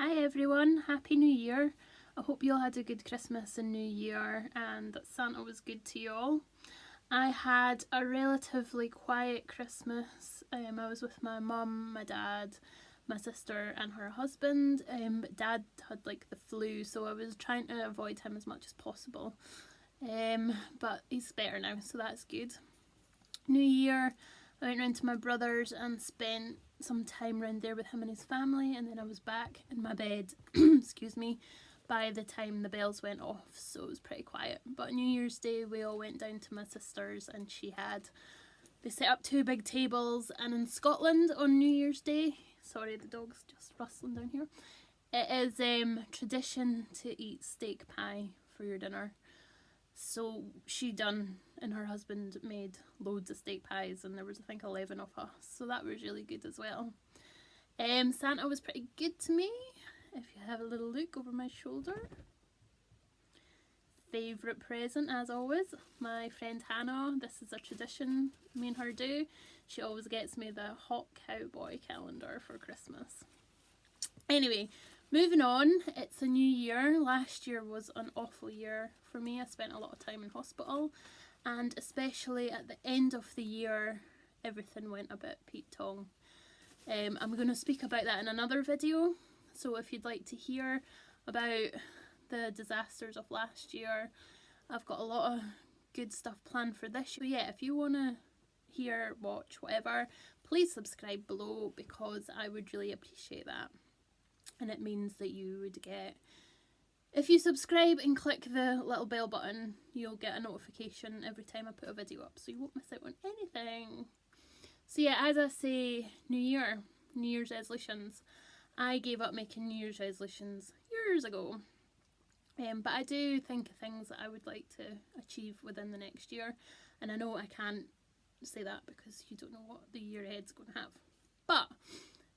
Hi everyone, Happy New Year. I hope you all had a good Christmas and New Year and that Santa was good to you all. I had a relatively quiet Christmas. I was with my mum, my dad, my sister and her husband. Dad had like the flu, so I was trying to avoid him as much as possible. But he's better now, so that's good. New Year, I went round to my brother's and spent some time round there with him and his family, and then I was back in my bed excuse me, by the time the bells went off, so it was pretty quiet. But New Year's Day we all went down to my sister's and they set up two big tables, and in Scotland on New Year's Day, sorry the dog's just rustling down here, it is tradition to eat steak pie for your dinner. So she done and her husband made loads of steak pies, and there was I think 11 of us, so that was really good as well. Santa was pretty good to me. If you have a little look over my shoulder, favourite present as always, my friend Hannah. This is a tradition me and her do. She always gets me the hot cowboy calendar for Christmas. Anyway, moving on, it's a new year. Last year was an awful year for me. I spent a lot of time in hospital, and especially at the end of the year everything went a bit Pete-tong. I'm going to speak about that in another video, so if you'd like to hear about the disasters of last year, I've got a lot of good stuff planned for this year. Yeah, if you want to hear, watch, whatever, please subscribe below because I would really appreciate that. And it means that you would get, if you subscribe and click the little bell button, you'll get a notification every time I put a video up, so you won't miss out on anything. So yeah, as I say, New Year's resolutions. I gave up making New Year's resolutions years ago. But I do think of things that I would like to achieve within the next year, and I know I can't say that because you don't know what the year ahead's going to have. But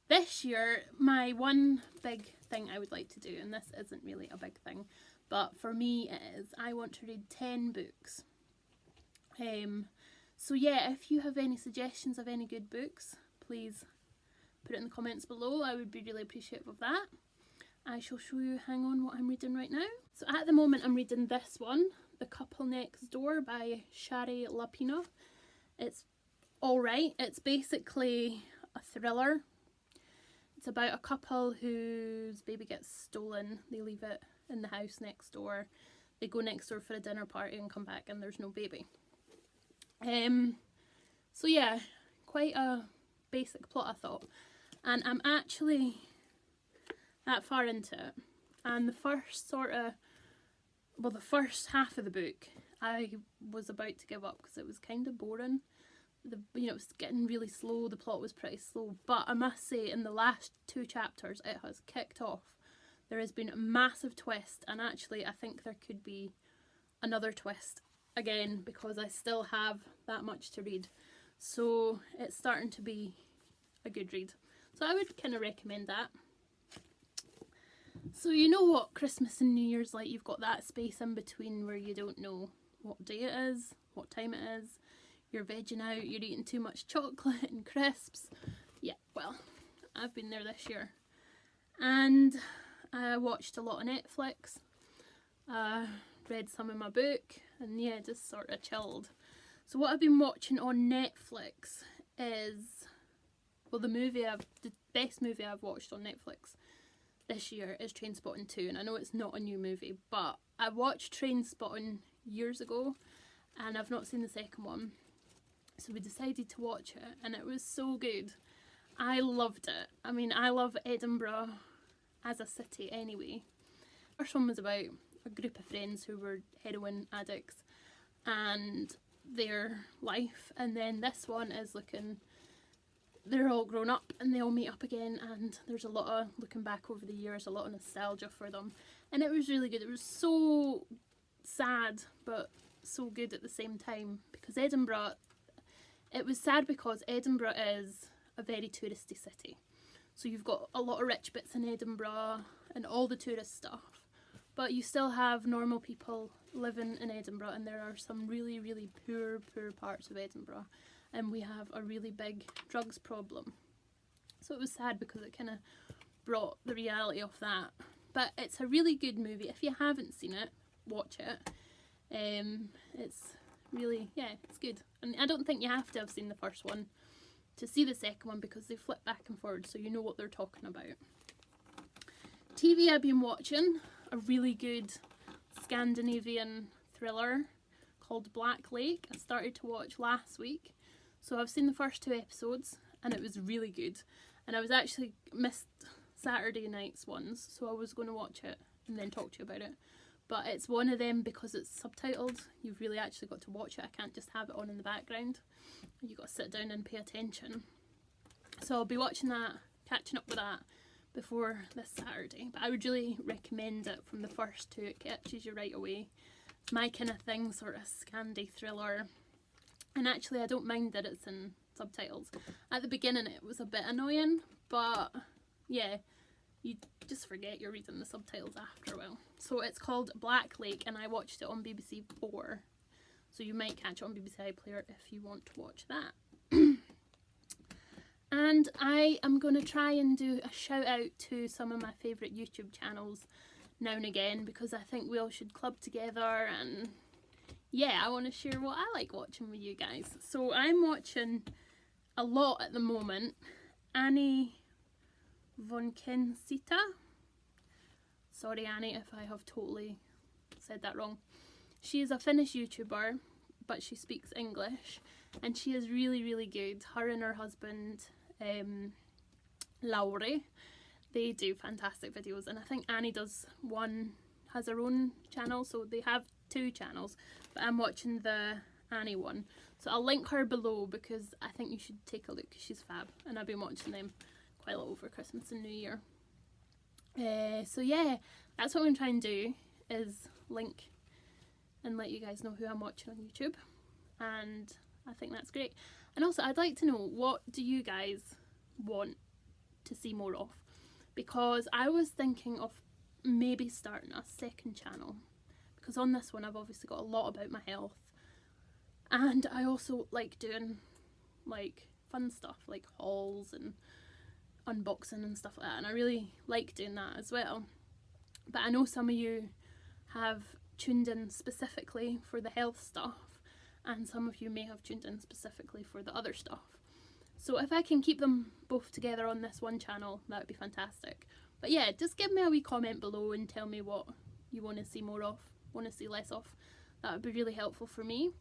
this year, my one big thing I would like to do, and this isn't really a big thing, but for me it is, I want to read 10 books. So yeah, if you have any suggestions of any good books, please put it in the comments below. I would be really appreciative of that. I shall show you, hang on, what I'm reading right now. So at the moment I'm reading this one, The Couple Next Door by Shari Lapina. It's alright. It's basically a thriller. It's about a couple whose baby gets stolen. They leave it in the house next door. They go next door for a dinner party and come back and there's no baby. So yeah, quite a basic plot I thought. And I'm actually that far into it. And the first the first half of the book, I was about to give up because it was kind of boring. It was getting really slow, the plot was pretty slow, but I must say in the last 2 chapters it has kicked off. There has been a massive twist, and actually I think there could be another twist again because I still have that much to read. So it's starting to be a good read. So I would kind of recommend that. So you know what Christmas and New Year's like, you've got that space in between where you don't know what day it is, what time it is. You're vegging out, you're eating too much chocolate and crisps. Yeah, well, I've been there this year. And I watched a lot of Netflix, read some of my book, and yeah, just sort of chilled. So what I've been watching on Netflix is, well, the best movie I've watched on Netflix this year is Trainspotting 2, and I know it's not a new movie, but I watched Trainspotting years ago and I've not seen the second one. So we decided to watch it and it was so good. I loved it. I mean, I love Edinburgh as a city anyway. The first one was about a group of friends who were heroin addicts and their life, and then this one is they're all grown up and they all meet up again, and there's a lot of looking back over the years, a lot of nostalgia for them, and it was really good. It was so sad but so good at the same time, because it was sad because Edinburgh is a very touristy city, so you've got a lot of rich bits in Edinburgh and all the tourist stuff, but you still have normal people living in Edinburgh, and there are some really, really poor parts of Edinburgh, and we have a really big drugs problem. So it was sad because it kind of brought the reality of that. But it's a really good movie. If you haven't seen it, watch it. It's really, yeah, it's good. And I don't think you have to have seen the first one to see the second one, because they flip back and forward, so you know what they're talking about. TV I've been watching, a really good Scandinavian thriller called Black Lake. I started to watch last week, so I've seen the first 2 episodes and it was really good. And I was actually missed Saturday night's ones, so I was going to watch it and then talk to you about it. But it's one of them, because it's subtitled, you've really actually got to watch it. I can't just have it on in the background. You've got to sit down and pay attention. So I'll be watching that, catching up with that before this Saturday. But I would really recommend it from the first 2. It catches you right away. It's my kind of thing, sort of Scandi thriller. And actually I don't mind that it's in subtitles. At the beginning it was a bit annoying, but yeah, you just forget you're reading the subtitles after a while. So it's called Black Lake, and I watched it on BBC 4. So you might catch it on BBC iPlayer if you want to watch that. And I am going to try and do a shout out to some of my favourite YouTube channels now and again, because I think we all should club together, and yeah, I want to share what I like watching with you guys. So I'm watching a lot at the moment Anni Vuohensilta. Sorry Annie if I have totally said that wrong. She is a Finnish YouTuber, but she speaks English, and she is really, really good. Her and her husband, Lauri, they do fantastic videos, and I think Annie has her own channel, so they have 2 channels, but I'm watching the Annie one. So I'll link her below, because I think you should take a look, because she's fab, and I've been watching them quite a lot over Christmas and New Year. So yeah, that's what I'm trying to do, is link and let you guys know who I'm watching on YouTube, and I think that's great. And also I'd like to know, what do you guys want to see more of? Because I was thinking of maybe starting a second channel, because on this one I've obviously got a lot about my health, and I also like doing like fun stuff like hauls and unboxing and stuff like that, and I really like doing that as well. But I know some of you have tuned in specifically for the health stuff, and some of you may have tuned in specifically for the other stuff. So if I can keep them both together on this one channel, that would be fantastic. But yeah, just give me a wee comment below and tell me what you want to see more of, want to see less of. That would be really helpful for me.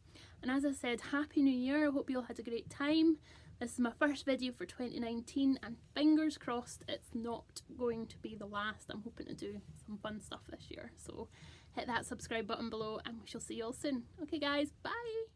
And as I said, Happy New Year. I hope you all had a great time. This is my first video for 2019, and fingers crossed it's not going to be the last. I'm hoping to do some fun stuff this year. So hit that subscribe button below, and we shall see you all soon. Okay guys, bye!